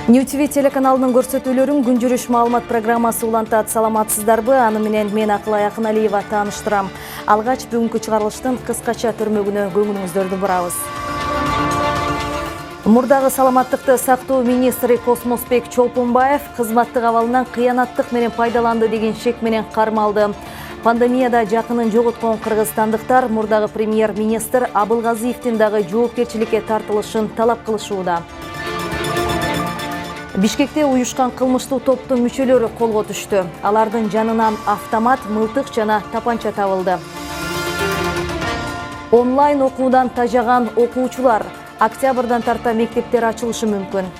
New TV телеканалының көрсөтүүлөрүн күн жүрүш маалымат программасы улантат. Саламатсыздарбы? Аны менен мен Акылай Акыналиева тааныштырам. Алгач бүгүнкү чыгарылыштын кыскача төрмөгүнө көңүлүңүздөрдү бурабыз. Мурдагы саламаттыкты сактоо министри Космосбек Чолпонбаев кызматтык абалынан кыянаттык менен пайдаланды деген шек менен кармалды. Пандемияда жакынын жоготкон кыргызстандыктар мурдагы премьер-министр Абылгазиевдин дагы жоопкерчиликке тартылышын талап кылышууда. Бишкекте уюшкан кылмыштуу топтун мүчөлөрү колго түштү. Алардын жанынан автомат, мылтык жана тапанча табылды. Онлайн окуудан тажаган окуучулар. Октябрдан тарта мектептер ачылышы мүмкүн.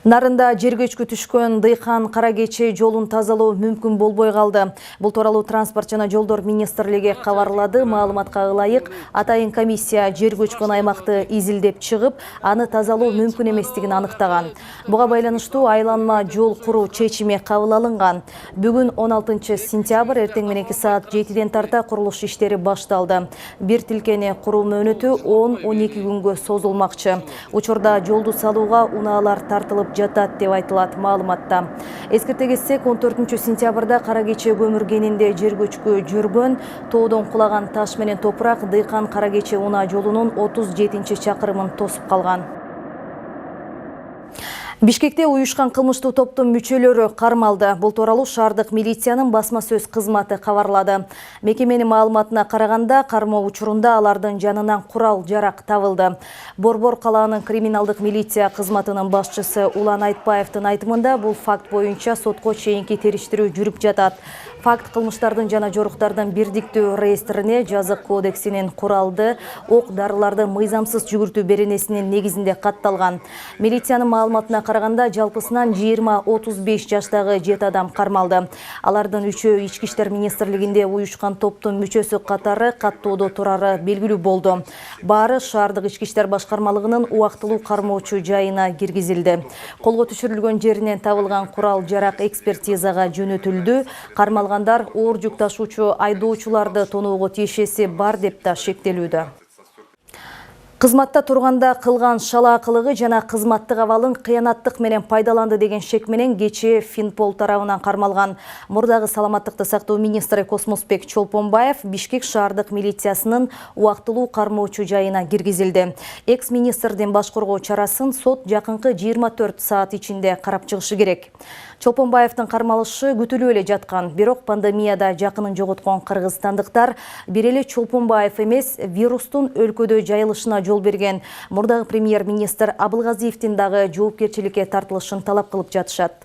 Нарында жер көчкү түшкөн Дыйкан Каракечи жолун тазалоо мүмкүн болбой калды. Бул тууралуу транспорт жана жолдор министрлиги кабарлады. Маалыматка ылайык, атайын комиссия жер көчкөн аймакты изилдеп чыгып, аны тазалоо мүмкүн эместигин аныктаган. Буга байланыштуу айланма жол куруу чечими кабыл алынган. Бүгүн 16 сентябрь эртең мененки саат 7ден тарта курулуш иштери башталды. Бир тилкени куруу мөөнөтү 10-12 күнгө созулмакчы. Учурда жолду салууга унаалар тартылып жатат деп айтылат маалыматта. Эскерте кетсек, 14 сентябрда Каракечи көмүр кенинде жер көчкү жүргөн тоодон кулаган таш менен топурак Дыйкан Каракечи унаа жолунун 37-чакырымын тосуп калган. Бишкекте уюшкан кылмыштуу топтун мүчөлөрү кармалды. Бул тууралуу шаардык милициянын басма сөз кызматы кабарлады. Мекеменин маалыматына караганда, кармоо учурунда алардын жанынан курал жарак табылды. Борбор калаанын криминалдык милиция кызматынын башчысы Улан Айтбаевдин айтымында бул факт боюнча сотко чейинки териштирүү жүрүп жатат. Факт кылмыштардын жана жоруктардын бирдиктүү реестрине жазык кодексинин куралды, ок дарыларды мыйзамсыз жүгүртүү беренесинин негизинде катталган. Милициянын маалыматына караганда жалпысынан 20-35 жаштагы 7 адам кармалды. Алардын 3-өө Ички иштер министрлигинде уюшкан топтун мүчөсү катары каттоодо турары белгилүү болду. Баары шаардык ички иштер башкармалыгынын убактылуу кармоочу жайына киргизилди. Колго түшүрүлгөн жеринен табылган курал жарак экспертизага жөнөтүлдү. Кармалгандар оор жүк ташуучу айдоочуларды тоноого тиешеси бар деп да шектелүүдө. Кызматта турганда кылган шалаакылыгы жана кызматтык абалын кыянаттык менен пайдаланды деген шек менен кечээ Финпол тарабынан кармалган мурдагы саламаттыкты сактоо министри Космосбек Чолпонбаев Бишкек шаардык милициясынын убактылуу кармоочу жайына киргизилди. Экс-министрдин баш коргоо чарасын сот жакынкы 24 саат ичинде карап чыгышы керек. Чолпонбаевдин кармалышы күтүлүп эле жаткан, бирок пандемияда жакынын жоготкон кыргызстандыктар бир эле Чолпонбаев эмес, вирустун өлкөдө жайылышына жол берген мурдагы премьер-министр Абылгазиевдин дагы жоопкерчиликке тартылышын талап кылып жатышат.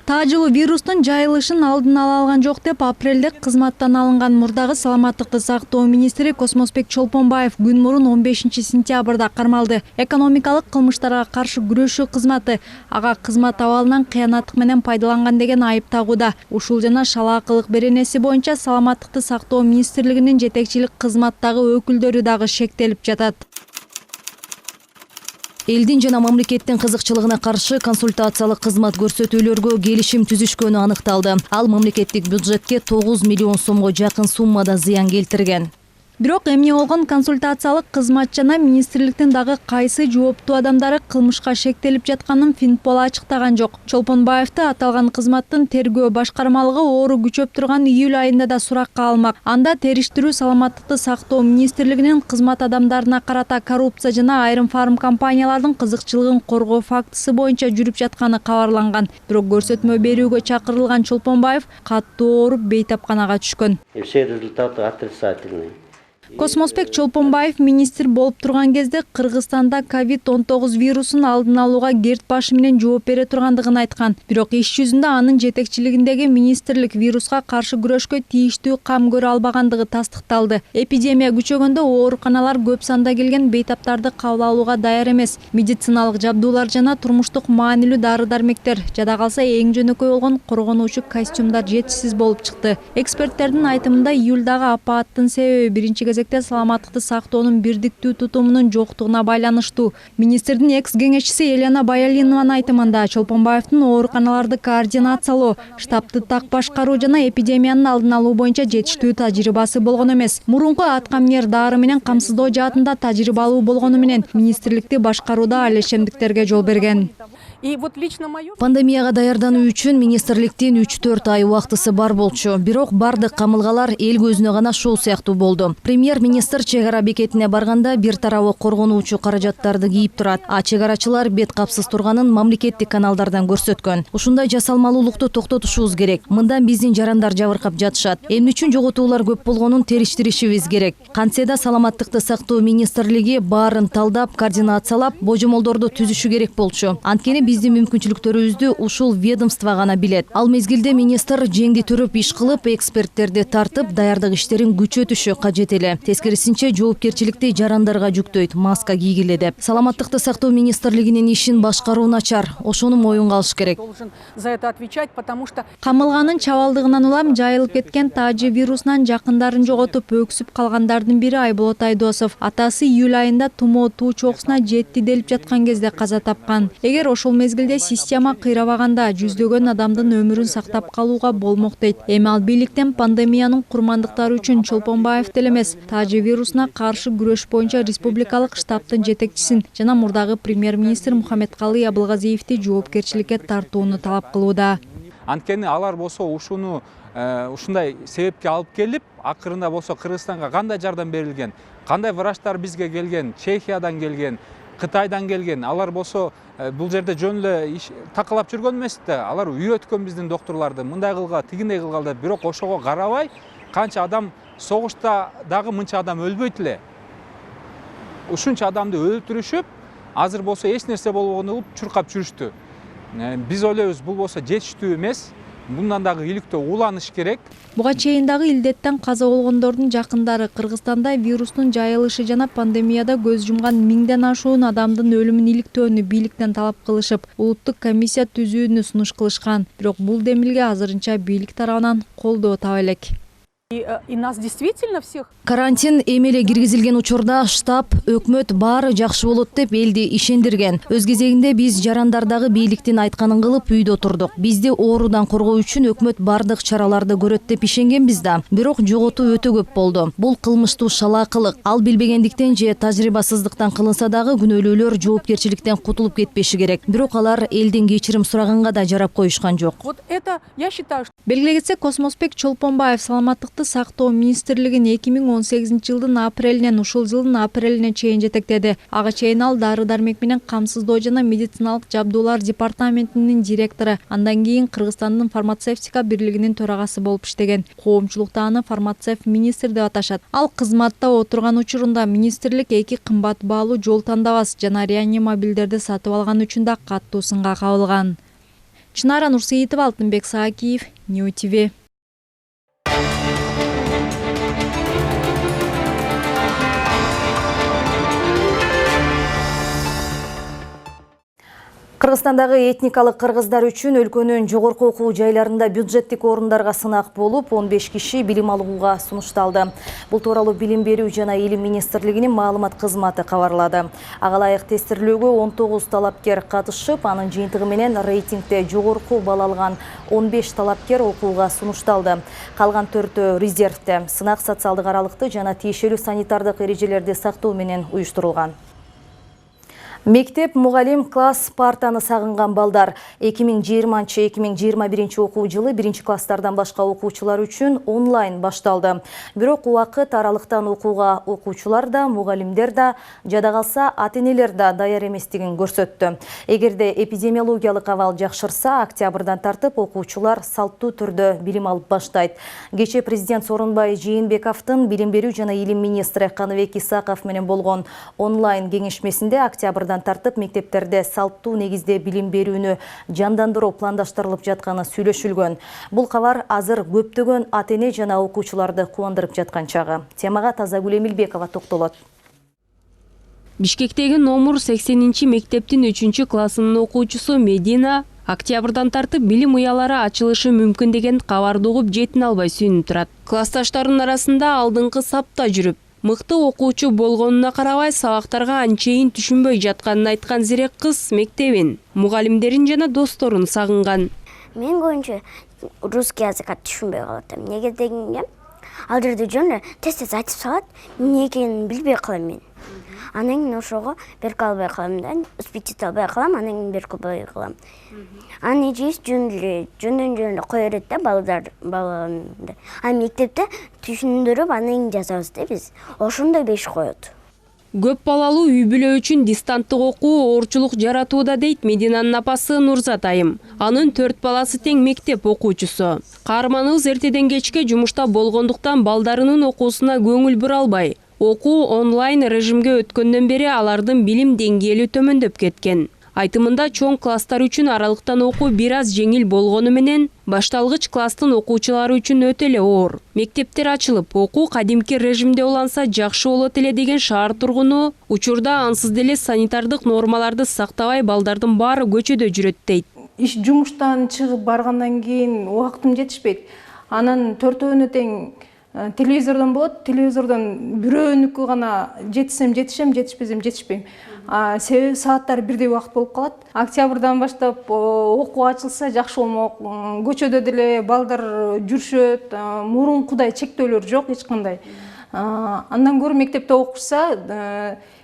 Та жылы вирустун жайылышын алдын ала алган жок деп апрелде кызматтан алынган мурдагы саламаттыкты сактоо министри Космосбек Чолпонбаев күн мурун 15 сентябрда кармалды. Экономикалык кылмыштарга каршы күрөшүү кызматы ага кызмат абалынан кыянаттык менен пайдаланган деген айып тагууда. Ушул жана шалаакылык беренеси боюнча саламаттыкты сактоо министрлигинин жетекчилик кызматтагы өкүлдөрү дагы шектелип жатат. Элдин жана мамлекеттин кызыкчылыгына каршы консультациялык кызмат көрсөтүүлөргө келишим түзүшкөнү аныкталды. Ал мамлекеттик бюджетке 9 миллион сомго жакын суммада зыян келтирген. Бирок эмне болгон консультациялык кызмат жана министрликтин дагы кайсы жооптуу адамдары кылмышка шектелип жатканын Финпол ачыктаган жок. Чолпонбаевди аталган кызматтын тергөө башкармалыгы оору күчөп турган июль айында да суракка алмак. Анда териштирүү саламаттыкты сактоо министрлигинин кызмат адамдарына карата коррупция жана айрым фарм компаниялардын кызыкчылыгын коргоо фактысы боюнча жүрүп жатканы кабарланган. Бирок көрсөтмө берүүгө чакырылган Чолпонбаев каттуу ооруп бейтапканага түшкөн. Все результаты отрицательные. Космосбек Чолпонбаев министр болуп турган кезде Кыргызстанда COVID-19 вирусун алдын алууга керт башы менен жооп бере тургандыгын айткан. Бирок иш жүзүндө анын жетекчилигиндеги министрлик вируска каршы күрөшкө тийиштүү кам көрө албагандыгы тастыкталды. Эпидемия күчөгөндө ооруканалар көп санда келген бейтаптарды кабыл алууга даяр эмес. Медициналык жабдуулар жана турмуштук маанилүү дары-дармектер, жада калса эң жөнөкөй болгон коргонуучу костюмдар жетишсиз болуп чыкты. Эксперттердин айтымында июлдагы апааттын себеби биринчи кезекте саламаттыкты сактоонун бирдиктүү тутумунун жоктугуна байланыштуу. Министрдин экс-кеңешчиси Елена Баялинованын айтымында Чолпонбаевдин ооруканаларды координациялоо, штабты так башкаруу жана эпидемиянын алдын алуу боюнча жетиштүү тажрыйбасы болгон эмес. Мурунку аткаминер дары менен камсыздоо жаатында тажрыйбалуу болгону менен министрликти башкарууда алешемдиктерге жол берген. Пандемияга даярдануу үчүн министрликтин 3-4 ай убактысы бар болчу. Бирок бардык камылгалар эл көзүнө гана шоу сыяктуу болду. Премьер-министр чек ара бекетине барганда бир тарабы коргонуучу каражаттарды кийип турат, а чек арачылар бет капсыз турганын мамлекеттик каналдардан көрсөткөн. Ушундай жасалмалуулукту токтотушубуз керек. Мындан биздин жарандар жабыркап жатышат. Эмне үчүн жоготуулар көп болгонун териштиришибиз керек. Кантсе да саламаттыкты сактоо министрлиги баарын талдап, координациялап, божомолдорду түзүшү керек болчу. Анткени биздин мүмкүнчүлүктөрүбүздү ушул ведомство гана билет. Ал мезгилде министр жеңди төрөп иш кылып, эксперттерди тартып, даярдык иштерин күчөтүшү кажет эле. Тескерисинче жоопкерчиликти жарандарга жүктөйт, маска кийгиле деп. Саламаттыкты сактоо министрлигинин ишин башкаруу начар. Ошону моюнга алыш керек. Камылганын чабалдыгынан улам жайылып кеткен тажы вирусунан жакындарын жоготуп өксүп калгандардын бири Айболот Айдосов. Атасы июль айында тумоо туу чокусуна жетти делип жаткан кезде каза тапкан. Эгер ошол мезгилде система кыйрабаганда жүздөгөн адамдын өмүрүн сактап калууга болмок дейт. Эми ал бийликтен пандемиянын курмандыктары үчүн Чолпонбаев деле эмес, тажы вирусуна каршы күрөш боюнча республикалык штабтын жетекчисин жана мурдагы премьер-министр Мухаммедкалый Абылгазиевди жоопкерчиликке тартууну талап кылууда. Анткени алар болсо ушундай себепке алып келип, акырында болсо Кыргызстанга кандай жардам берилген, кандай врачтар бизге келген, Чехиядан келген, Кытайдан келген, алар болсо бул жерде жөн эле такалап жүргөн эмес да, алар үйрөткөн биздин доктурларды мындай кылга, тигиндей кылгал деп. Бирок ошого карабай, канча адам согушта дагы мынча адам өлбөйт эле. Ушунча адамды өлтүрүшүп, азыр болсо эч нерсе болбогону кылып чуркап жүрүштү. Биз ойлойбуз, бул болсо жетиштүү эмес. Bundan дагы иликтөө уланыш керек. Буга чейин дагы илдеттен каза болгондордун жакындары Кыргызстанда вирустун жайылышы жана пандемияда көз жумган 1000ден ашуун адамдын өлүмүн иликтөөнү бийликтен талап кылышып, улуттук комиссия түзүүнү сунуш кылышкан. Бирок бул демилге азырынча бийлик тарабынан колдоо таба элек. И нас действительно всех. Карантин эмеле киргизилген учурда штаб, өкмөт баары жакшы болот деп элди ишендирген. Өз кезегинде биз жарандардагы бийликтин айтканын кылып үйдө отурдук. Бизди оорудан коргоо үчүн өкмөт бардык чараларды көрөт деп ишенгенбиз да. Бирок жоготуу өтө көп болду. Бул кылмыштуу шалаакылык. Ал билбегендиктен же тажрыйбасыздыктан кылынса дагы күнөөлүүлөр жоопкерчиликтен кутулуп кетпеши керек. Бирок алар элдин кечирим сураганга да жарап коюшкан жок. Вот это, я считаю, что... Белгилей кетсек, Космосбек Чолпонбаев саламаттыкты сактоо министрлигин 2018 жылдын апрелинен ушул жылдын апрелине чейин жетектеди. Ага чейин ал дары-дармек менен камсыздоо жана медициналык жабдуулар департаментинин директору, андан кийин Кыргызстандын фармацевтика бирлигинин төрагасы болуп иштеген. Коомчулукта аны фармацевт министр деп аташат. Ал кызматта отурган учурунда министрлик 2 кымбат баалуу жол тандабас жана реанимобилдерди сатып алган үчүн да каттуу сынга кабылган. Чынара Нурсейитова, Алтынбек Саакиев, Нью ТВ. Кыргызстандагы этникалык кыргыздар үчүн өлкөнүн жогорку окуу жайларында бюджеттик орундарга сынак болуп, 15 киши билим алууга сунушталды. Бул тууралуу Билим берүү жана Илим министрлигинин маалымат кызматы кабарлады. Ага ылайык тестирлөөгө 19 талапкер катышып, анын жыйынтыгы менен рейтингде жогорку балл алган 15 талапкер окууга сунушталды. Калган 4-өө резервде. Сынак социалдык аралыкты жана тиешелүү санитардык эрежелерди сактоо менен уюштурулган. Мектеп, мугалим, класс, партаны сагынган балдар 2020-2021 окуу жылы 1 класстардан башка окуучулар үчүн онлайн башталды. Бирок убакыт аралыктан окууга окуучулар да, мугалимдер да, жада калса ата-энелер да даяр эместигин көрсөттү. Эгерде эпидемиологиялык абал жакшырса, октябрдан тартып окуучулар салттуу түрдө билим алып баштайт. Кечээ президент Сооронбай Жээнбековдун Билим берүү жана Илим министри Каныбек Исаков менен болгон онлайн кеңешмесинде октябрдан тартып мектептерде салттуу негизде билим берүүнү жандандыруу пландаштырылып жатканы сүйлөшүлгөн. Бул кабар азыр көптөгөн ата-эне жана окуучуларды кубандырып жаткан чагы. Темага Тазагүл Эмилбекова токтолот. Бишкектеги номер 80-чи мектептин 3-чү классынын окуучусу Медина октябрдан тартып билим уялары ачылышы мүмкүн деген кабарды угуп жетін албай сүйүнүп турат. Классташтарынын арасында алдыңкы сапта жүрүп, Мыкты окуучу болгонуна карабай сабактарга анчейин түшүнбөй жатканын айткан зирек кыз мектебин, мугалимдерин жана досторун сагынган. Мен көбүнчө русский языкка түшүнбөй калат. Эмнеге дегенге, ал жерде жөн тез айтып салат, эмне экенин билбей калам мен. Анан кийин ошого берке албай калам да, успеть албай калам, анан кийин берке албай калам. Анын эжеси жөндөн кое берет да баламды. А мектепте түшүндүрүп анан кийин жазабыз да биз. Ошондой беш коет. Көп балалуу үй бүлө үчүн дистанттык окуу оорчулук жаратууда дейт Мединанын апасы Нурзат айым. Анын 4 баласы тең мектеп окуучусу. Каарманыбыз эртеден кечке жумушта болгондуктан балдарынын окуусуна көңүл бура албай, окуу онлайн режимге өткөндөн бери алардын билим деңгээли төмөндөп кеткен. Айтымында чоң класстар үчүн аралыктан окуу бир аз жеңил болгону менен, башталгыч класстын окуучулары үчүн өтө эле оор. Мектептер ачылып, окуу кадимки режимде уланса жакшы болот эле деген шаар тургуну учурда ансыз деле санитардык нормаларды сактабай балдардын баары көчөдө жүрөт дейт. Иш жумуштан чыгып баргандан кийин убактым жетишпейт. Анан төртөөнү тең телевизордон болот, телевизордон бирөөнүкү гана жетишем, жетишпесем жетишпейм. Себеби сааттар бирдей убакыт болуп калат. Октябрдан баштап окуу ачылса жакшы болмок. Көчөдө деле балдар жүрүшөт, мурункудай чектөөлөр жок эч кандай. Андан көрө мектепте окушса,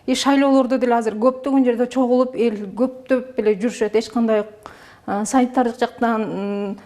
шайлоолордо деле азыр көптөгөн жерде чогулуп, эл көптөп эле жүрүшөт. Эч кандай санитардык жактан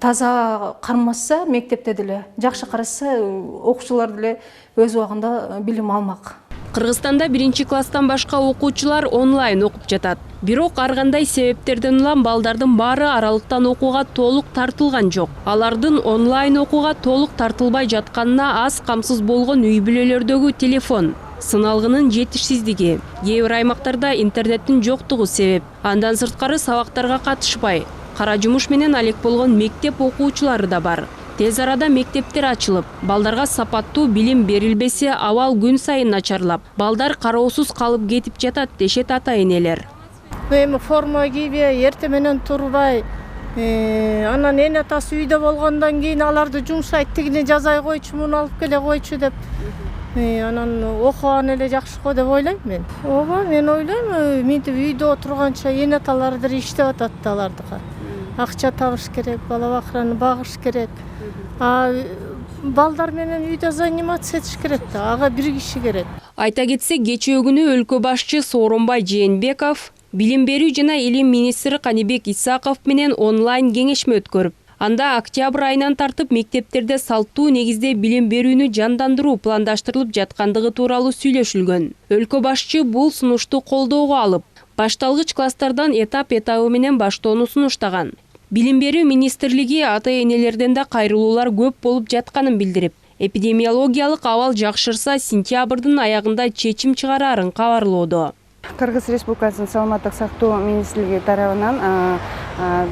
таза кармаса, мектепте деле жакшы караса, окуучулар деле өз убагында билим алмак. Кыргызстанда 1-класстан башка окуучулар онлайн окуп жатат. Бирок ар кандай себептерден улам балдардын баары аралыктан окууга толук тартылган жок. Алардын онлайн окууга толук тартылбай жатканына аз камсыз болгон үй бүлөлөрдөгү телефон, сыналгынын жетишсиздиги, кээ бир аймактарда интернеттин жоктугу себеп. Андан сырткары сабактарга катышпай, кара жумуш менен алек болгон мектеп окуучулары да бар. Тез арада мектептер ачылып, балдарга сапаттуу билим берилбесе абал күн сайын начарлап, балдар кароосуз калып кетип жатат дешет ата-энелер. Эми форма кийбей, эрте менен турбай, анан эне атасы үйдө болгондон кийин аларды жумшайт, тигини жазай койчу, муну алып келе койчу деп. Анан окуган эле жакшы го деп ойлойм мен. Ооба, мен ойлойм, мынтип үйдө отурганча эне аталардыр иштеп атат да алардыга. Акча табыш керек, бала бакыраны багыш керек. Балдар менен үйдө заниматься этиш керек да, ага бир киши керек. Айта кетсек, кечээ күнү өлкө башчы Сооронбай Жээнбеков билим берүү жана илим министри Канибек Исаков менен онлайн кеңешме өткөрүп, анда октябрь айынан тартып мектептерде салттуу негизде билим берүүнү жандандыруу пландаштырылып жаткандыгы тууралуу сүйлөшүлгөн. Өлкө башчы бул сунушту колдоого алып, башталгыч класстардан этап-этабы менен баштоону сунуштаган. Билим берүү министрлиги ата-энелерден да кайрылуулар көп болуп жатканын билдирип, эпидемиологиялык абал жакшырса сентябрдын аягында чечим чыгарарын кабарлоодо. Кыргыз Республикасынын саламаттык сактоо министрлиги тарабынан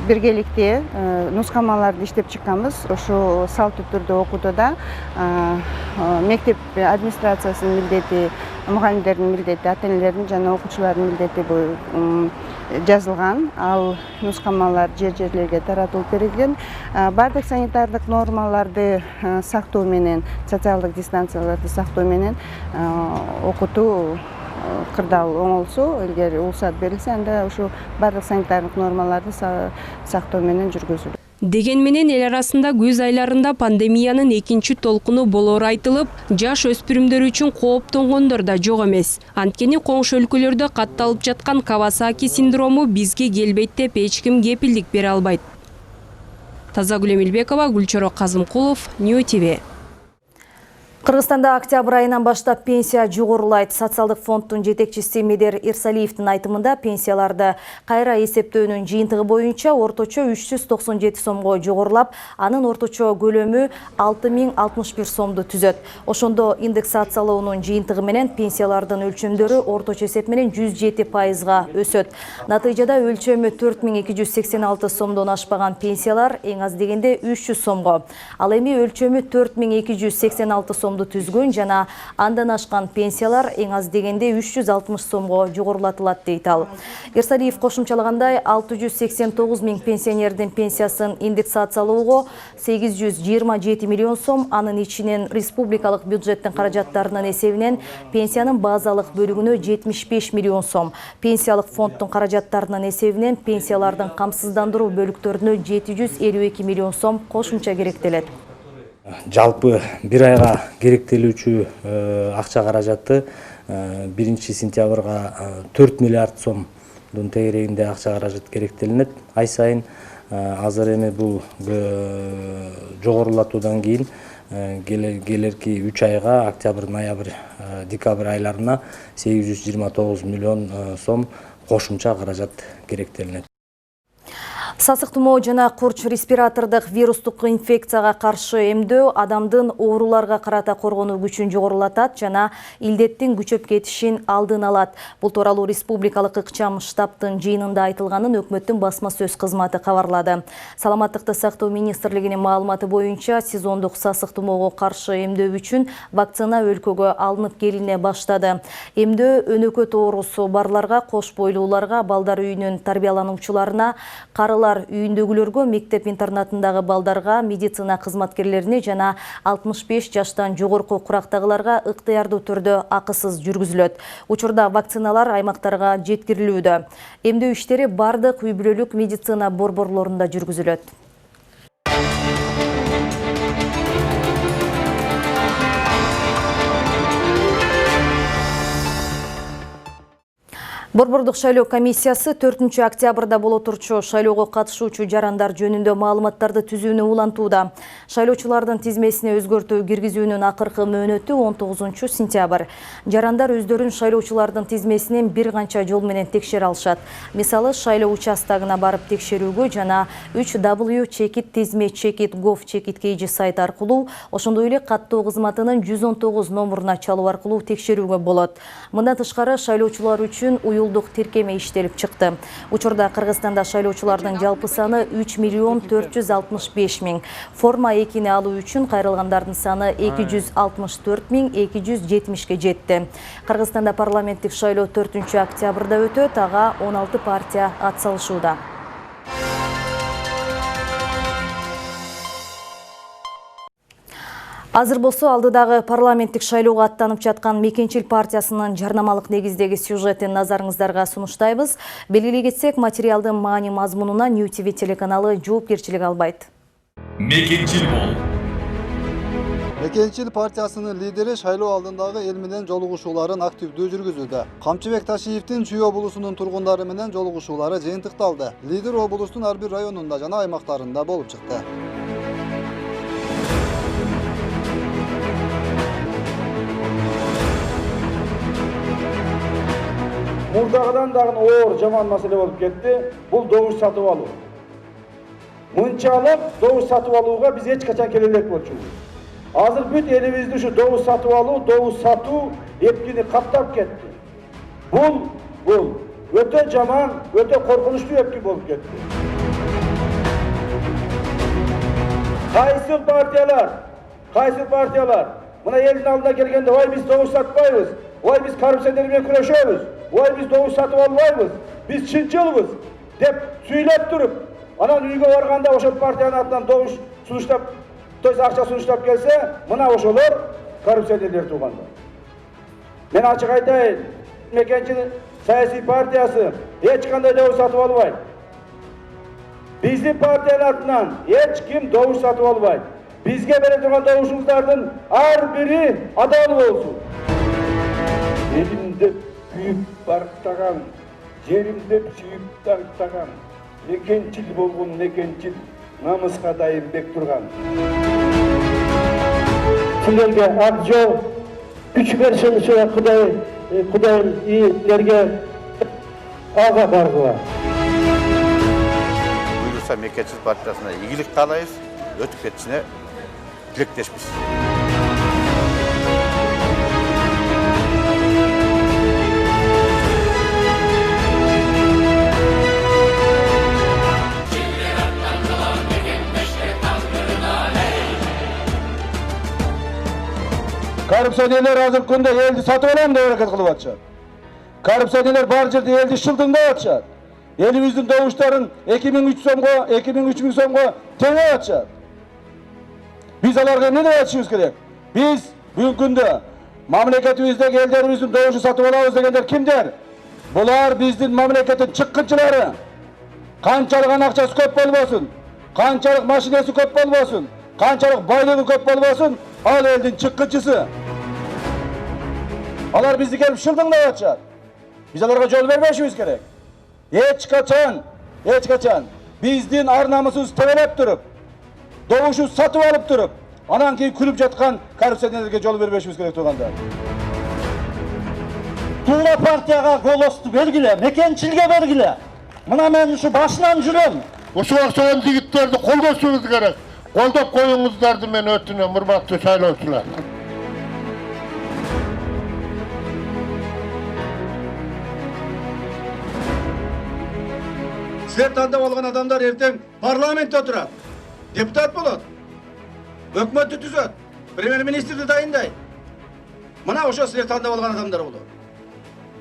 биргеликте нускамаларды иштеп чыкканбыз. Ошо салттуу түрдө окутууда мектеп администрациясынын милдети, мугалимдердин милдети, ата-энелердин жана окуучулардын милдети жазылган. Ал нускамалар жерлерге таратылып берилген. Бардык санитардык нормаларды сактоо менен, социалдык дистанцияларды сактоо менен окутуу кырдаал оңолсо, эгер уруксат берилсе, анда ушу бардык санитардык нормаларды сактоо менен жүргүзүлөт. Деген менен эл арасында күз айларында пандемиянын экинчи толкуну болоору айтылып, жаш өспүрүмдөр үчүн кооптонгондор да жок эмес. Анткени коңшу өлкөлөрдө катталып жаткан Кавасаки синдрому бизге келбейт деп эч ким кепилдик бере албайт. Тазагүл Эмилбекова, Гүлчорок Казымкулов, Нью ТВ. Кыргызстанда октябрь айынан баштап пенсия жогорулайт. Социалдык фонддун жетекчиси Медер Ирсалиевдин айтымында пенсияларды кайра эсептөөнүн жыйынтыгы боюнча орточо 397 сомго жогорулап, анын орточо көлөмү 6061 сомду түзөт. Ошондо индексациялоонун жыйынтыгы менен пенсиялардын өлчөмдөрү орточо эсеп менен 107%га өсөт. Натыйжада өлчөмү 4286 сомдон ашпаган пенсиялар эң аз дегенде 300 сомго, ал эми өлчөмү 4286 сом сомду түзгөн жана андан ашкан пенсиялар эң аз дегенде 360 сомго жогорулатылат дейт ал. Эрсалиев кошумчалагандай 689 миң пенсионердин пенсиясын индексациялоого 827 миллион сом, анын ичинен республикалык бюджеттин каражаттарынын эсебинен пенсиянын базалык бөлүгүнө 75 миллион сом, пенсиялык фонддун каражаттарынын эсебинен пенсиялардын камсыздандыруу бөлүктөрүнө 752 миллион сом кошумча керектелет. Жалпы бир айга керектелүүчү акча каражаты 1 сентябрга 4 миллиард сомдун тегерегинде акча каражат керектелинет. Ай сайын азыр эми бул жогорулатуудан кийин келерки 3 айга октябрь, ноябрь, декабрь айларына 829 миллион сом кошумча каражат керектелинет. Сасык тумоо жана курч респиратордук вирустук инфекцияга каршы эмдөө адамдын ооруларга карата коргонуу күчүн жогорулатат жана илдеттин күчөп кетишин алдын алат. Бул тууралуу республикалык ыкчам штабтын жыйынында айтылганын өкмөттүн басма сөз кызматы кабарлады. Саламаттыкты сактоо министрлигинин маалыматы боюнча сезондук сасык тумоого каршы эмдөө үчүн вакцина өлкөгө алынып келине баштады. Эмдөө өнөкөт оорусу барларга, кош бойлууларга, балдар үйүнүн тарбиялануучуларына, карылар үйүндөгүлөргө, мектеп-интернатындагы балдарга, медицина кызматкерлерине жана 65 жаштан жогорку курактагыларга ыктыярдуу түрдө акысыз жүргүзүлөт. Учурда вакциналар аймактарга жеткирилүүдө. Эмдөө иштери бардык үй-бүлөлүк медицина борборлорунда жүргүзүлөт. Борбордук шайлоо комиссиясы 4 октябрда боло турчу шайлоого катышуучу жарандар жөнүндө маалыматтарды түзүүнү улантууда. Шайлоочулардын тизмесине өзгөртүү киргизүүнүн акыркы мөөнөтү 19 сентябрь. Жарандар өздөрүн шайлоочулардын тизмесинен бир канча жол менен текшере алышат. Мисалы, шайлоо участогуна барып текшерүүгө жана 3w.tizmet.gov.kg сайт аркылуу, ошондой эле каттоо кызматынын 119 номуруна чалуу аркылуу текшерүүгө болот. Мындан тышкары шайлоочулар үчүн уюлдук тиркеме иштелип чыкты. Учурда Кыргызстанда шайлоочулардын жалпы саны 3 миллион 465 миң. Форма 2-ни алуу үчүн кайрылгандардын саны 264 миң 270-ке жетти. Кыргызстанда парламенттик шайлоо 4 октябрда өтөт, ага 16 партия атсалышууда. Азыр болсо алдыдагы парламенттик шайлоого аттанып жаткан Мекенчил партиясынын жарнамалык негиздеги сюжетин назарыңыздарга сунуштайбыз. Белгилей кетсек, материалдын маани мазмунуна New TV телеканалы жоопкерчилик албайт. Мекенчил бол. Мекенчил партиясынын лидери шайлоо алдындагы эл менен жолугушууларын активдүү жүргүзүүдө. Камчыбек Ташиевдин Чүй облусунун тургундары менен жолугушуулары жыйынтыкталды. Лидер облустун ар бир районунда жана аймактарында болуп чыкты. Мурдагыдан дагы оор жаман маселе болуп кетти. Бул добуш сатып алуу. Мынчалык добуш сатып алууга биз эч качан келе элек болчубуз. Азыр бүт элибизди ушу добуш сатып алуу, добуш сатуу эптини каптап кетти. Бул өтө жаман, өтө коркунучтуу эпки болуп кетти. Кайсы партиялар мына элдин алдына келгенде ой биз добуш сатпайбыз, ой биз коррупция менен күрөшөбүз, ой биз добуш сатып албайбыз, биз чынчылбыз деп сүйлөп туруп, анан үйгө барганда ошол партиянын атынан добуш сунуштап, акча сунуштап келсе, мына ошолор коррупционерлер туугандар. Мен ачык айтайын, Мекенчил саясий партиясы эч кандай добуш сатып албайт. Биздин партиянын атынан эч ким добуш сатып албайт. Бизге бере турган добушуңуздардын ар бири адал болсун. Элимде күйүп барктаган, жеримде сүйүп дарктаган, Мекенчил болгон Мекенчил намыска дайым бек турган. Силерге ак жол, күч берсин Кудай ийеттерге ага баргыла. Буюрса Мекенчил партиясына ийгилик каалайбыз, өтүп кетишине тилектешпиз. Korrupsiyanerler hazır günde eldi satıp alam da hareket kılıp atışat. Korrupsiyanerler bar жерде eldi şıldırmay atışat. Elimizin doğuşların 2003 so'mga tenge atışat. Biz alarga ne aytishimiz kerak? Biz bugungi kunda mamlakatimizdagi ellerimizin doğuşu satıp alamiz degenler kimdir? Bular bizdin mamlakatin chiqqinchilari. Qanchalik aqchasi ko'p bo'lmasin, qanchalik mashinasi ko'p bo'lmasin, qanchalik boyligi ko'p bo'lmasin, al eldin chiqqinchisi. Alar bizni kelib shildinglayotishadi. Biz ularga yo'l bermashimiz kerak. Hech qachon bizdin ar-namusimiz tevelab turib, doğuşu satıp alıp durup, anan keyin kulüp жатқан korrupsiyanerlarga yo'l bermeshimiz kerak turganda. Tuğla partiyaga golosты belgile, mekençilge belgile. Mına men şu başынан жүрөм. Oşu akşam yigitlerdi koldoşunuz gerek. Koldop koyuңuzlardı men ötünem, hurmatly saylovchilar. Sizler tandap olgan adamlar erteң parlamentте oturат. Депутат болот. Өкмөттү түзөт. Премьер-министрди дайындайт. Мына ошо силер тандап алган адамдар болот.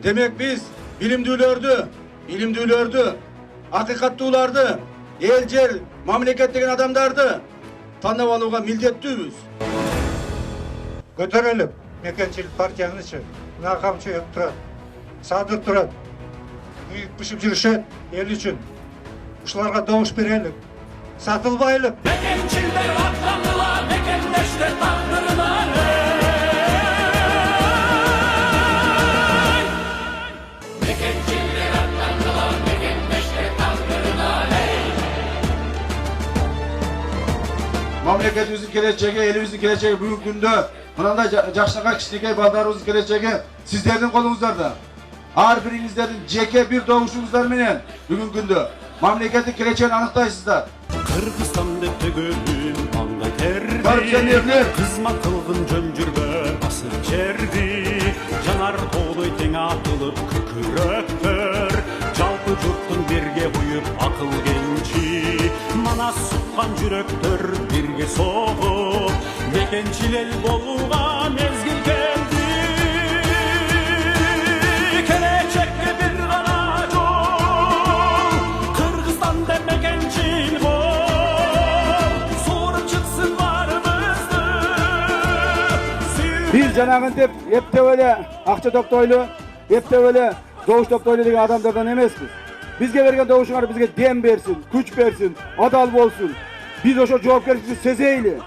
Демек биз билимдүүлөрдү, акыйкаттууларды, эл жер, мамлекет деген адамдарды тандап алууга милдеттүүбүз. Көтөрөлүп, мекенчилик партияңызчы, мына камчы турат. Садыр турат. Үйүк бышып жүрүшөт эл үчүн. Ушуларга добуш берелик. Satılbaylık. Mekençiller atlandılar, mekenleşti tandırına. Mekençiller atlandılar, mekenleşti tandırına. Mamleketimizin geleceği, elimizin geleceği büyük günde. Mınanda yaşlığa kişilikey baldarımızın geleceği sizlerin kolunuzlarda. Her birinizlerin jeke bir doğuşunuzlar menen bugün günde. Mamleketin geleceğini anıktaysızlar. Kırgızstan depte gölüm anda terdi. Korrupsiyanerler Kızma kılgın jönjürbe asır kerdi. Janar toğluy teң atılıp küküröktөр. Жалпы жұрттың birge kuyup akıl gençi. Mana sıkkan jüröktör birge soğup. Mekençil el boluğa mezgil geldi. Kelecekke bir gana jol. Kırgızstan'da mekençil bol. Biz janagın dep, hep de öyle akça toptoylu, hep de öyle doğuş toptoylu деген adamlardan emesiz. Bizge bergen doğuşuңар bizge dem bersin, güç bersin, adal bolsun. Biz oşo жоопкерчиликти сезейли.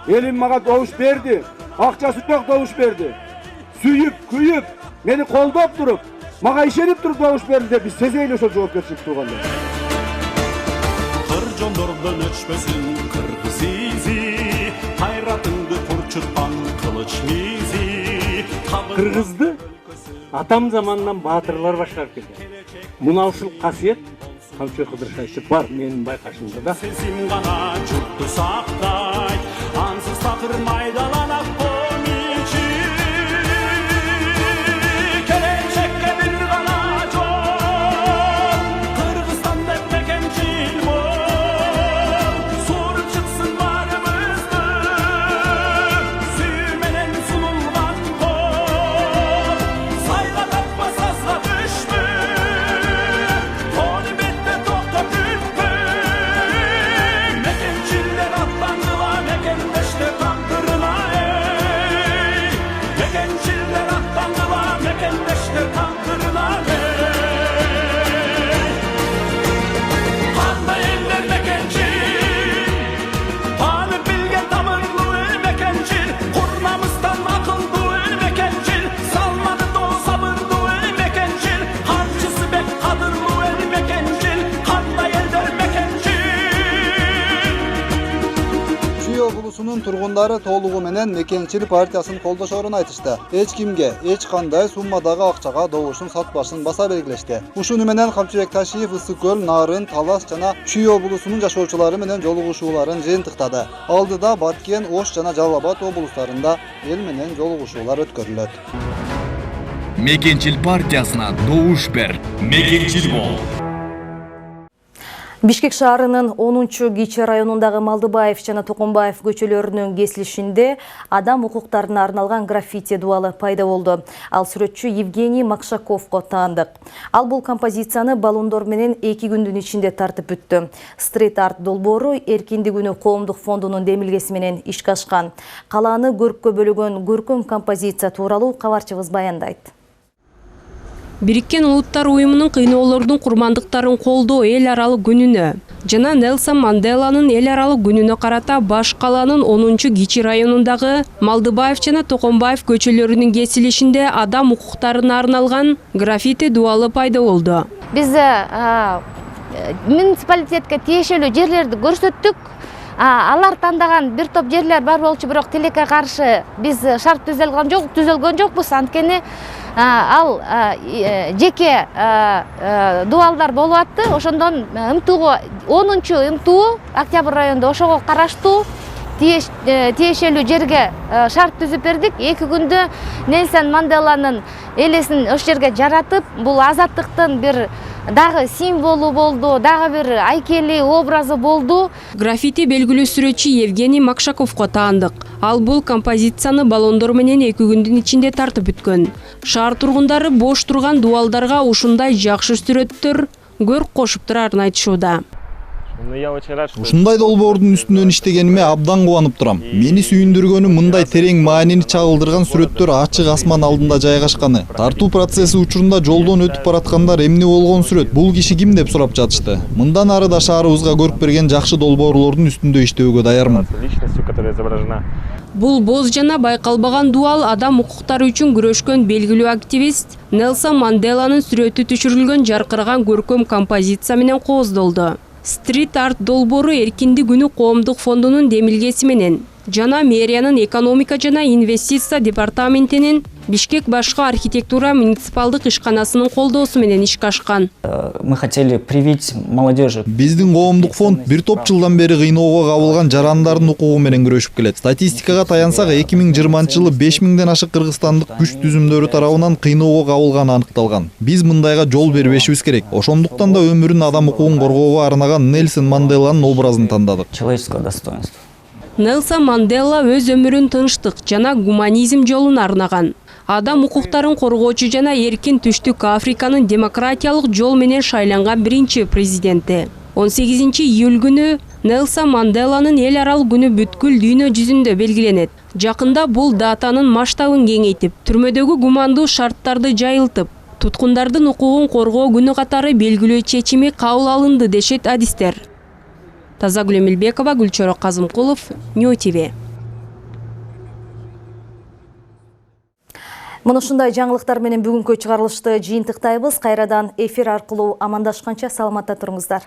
Elim maga doğuş berdi, akçası çok doğuş berdi. Suyup, kuyup, meni koldop durup, maga işenip durup doğuş berdi de biz сезейли oşo жоопкерчиликти турганда. Kır jondordan öçmesin kırgız izi. Hayratыңды пурчутпан кылыч мизи. Kırgızdı atam zamandan batırlar başlar kelген. Munalçılık kasiyet Kamçı Kıdırşayçı var benim baykaşımda da. Sesim gana jurttu saktay. Ansız takır maydalanak komiçi. Kelecekke bir gana jol. Kırgızstan dep mekençil bol. Sorup çıksın barımızdı. Süymenen sunulgan kol. Sayla tapma sazla düştü. Toni bette tokta küttü. Mekençiller atlandılar, mekenleşti tandırına ey. Mekençiller atlandılar, mekenleşti tandırına ey. Kanda eller mekençil. Tanı bilge tamırlı el mekençil. Kurnamızdan akıldı el mekençil. Salmadı doğu sabırlı el mekençil. Harcısı bek kadırlı el mekençil. Kanda eller mekençil. Чүй облусунун тургундары толугу менен мекенчил партиясын колдошорун айтышты. Эч кимге, эч кандай суммадагы акчага добушун сатпашын баса белгилешти. Ушуну менен Камчыбек Ташиев Ысык көл, Нарын, Талас жана Чүй облусунун жашоочулары менен жолугушууларын жыйынтыктады. Алдыда Баткен, Ош жана Жалал Абад облустарында эл менен жолугушуулар өткөрүлөт. Мекенчил партиясына добуш бер. Мекенчил бол. Бишкек шаарынын 10-Кичи районундагы Малдыбаев жана Токомбаев көчөлөрүнүн кесилишинде адам укуктарына арналган граффити дубалы пайда болду. Ал сүрөтчү Евгений Макшаковго таандык. Ал бул композицияны баллондор менен 2 күндүн ичинде тартып бүттү. Стрит-арт долбоору Эркиндик күнү коомдук фондунун демилгеси менен ишке ашкан. Калааны көрккө бөлөгөн көркөм композиция тууралуу кабарчыбыз баяндайт. Бириккен Улуттар уюмунун кыйноолордун курмандыктарын колдоо эл аралык күнүнө жана Нелсон Манделанын эл аралык күнүнө карата баш калаанын 10-Кичи районундагы Малдыбаев жана Токомбаев көчөлөрүнүн кесилишинде адам укуктарына арналган граффити дубалы пайда болду. Биз муниципалитетке тиешелүү жерлерди көрсөттүк. Алар тандаган бир топ жерлер бар болчу, бирок тилекке каршы биз шарт түзөлгөн жокпуз. Анткени ал жеке дубалдар болуп атты. Ошондон ымтууга 10-ымтуу Октябрь районунда ошого караштуу тиешелүү жерге шарт түзүп бердик. 2 күндө Нельсон Манделанын элесин ошол жерге жаратып, бул азаттыктын бир дагы символу болду, дагы бир айкели образы болду. Граффити белгилүү сүрөтчү Евгений Макшаковго таандык. Ал бул композицияны баллондор менен 2 күндүн ичинде тартып бүткөн. Шаар тургундары бош турган дубалдарга ушундай жакшы сүрөттөр көрк кошуп турарын айтышууда. Ушундай долбоордун үстүнөн иштегениме абдан кубанып турам. Мени сүйүндүргөнү мындай терең маанини чагылдырган сүрөттөр ачык асман алдында жайгашканы. Тартуу процесси учурунда жолдон өтүп бараткандар эмне болгон сүрөт, бул киши ким деп сурап жатышты. Мындан ары да шаарыбызга көрк берген жакшы долбоорлордун үстүндө иштөөгө даярмын. Бул боз жана байкалбаган дубал адам укуктары үчүн күрөшкөн белгилүү активист Нелсон Манделанын сүрөтү түшүрүлгөн жаркыраган көркөм композиция менен кооздолду. Стрит-арт долбоору Эркиндик күнү коомдук фондунун демилгеси менен жана мэриянын экономика жана инвестиция департаментинин Бишкек башкы архитектура муниципалдык ишканасынын колдоосу менен ишке ашкан. Мы хотели привить молодежи. Биздин коомдук фонд бир топ жылдан бери кыйноого кабылган жарандардын укугу менен күрөшүп келет. Статистикага таянсак 2020-жылы 5000ден ашык кыргызстандык күч түзүмдөрү тарабынан кыйноого кабылганы аныкталган. Биз мындайга жол бербешибиз керек. Ошондуктан да өмүрүн адам укугун коргоого арнаган Нельсон Манделанын образын тандадык. Человеческого достоинства. Нелсон Мандела өз өмүрүн тынчтык жана гуманизм жолуна арнаган. Адам укуктарын коргоочу жана эркин түштүк Африканын демократиялык жол менен шайланган биринчи президенти. 18-июль күнү Нелсон Манделанын эл аралык күнү бүткүл дүйнө жүзүндө белгиленет. Жакында бул датанын масштабын кеңейтип, түрмөдөгү гумандуу шарттарды жайылтып, туткундардын укугун коргоо күнү катары белгилөө чечими кабыл алынды дешет адистер. Тазагүл Эмилбекова, Гүлчөрө Казымкулов, Нью ТВ. Мына ушундай жаңылыктар менен бүгүнкү чыгарылышты жыйынтыктайбыз. Кайрадан эфир аркылуу амандашканча саламатта туруңуздар.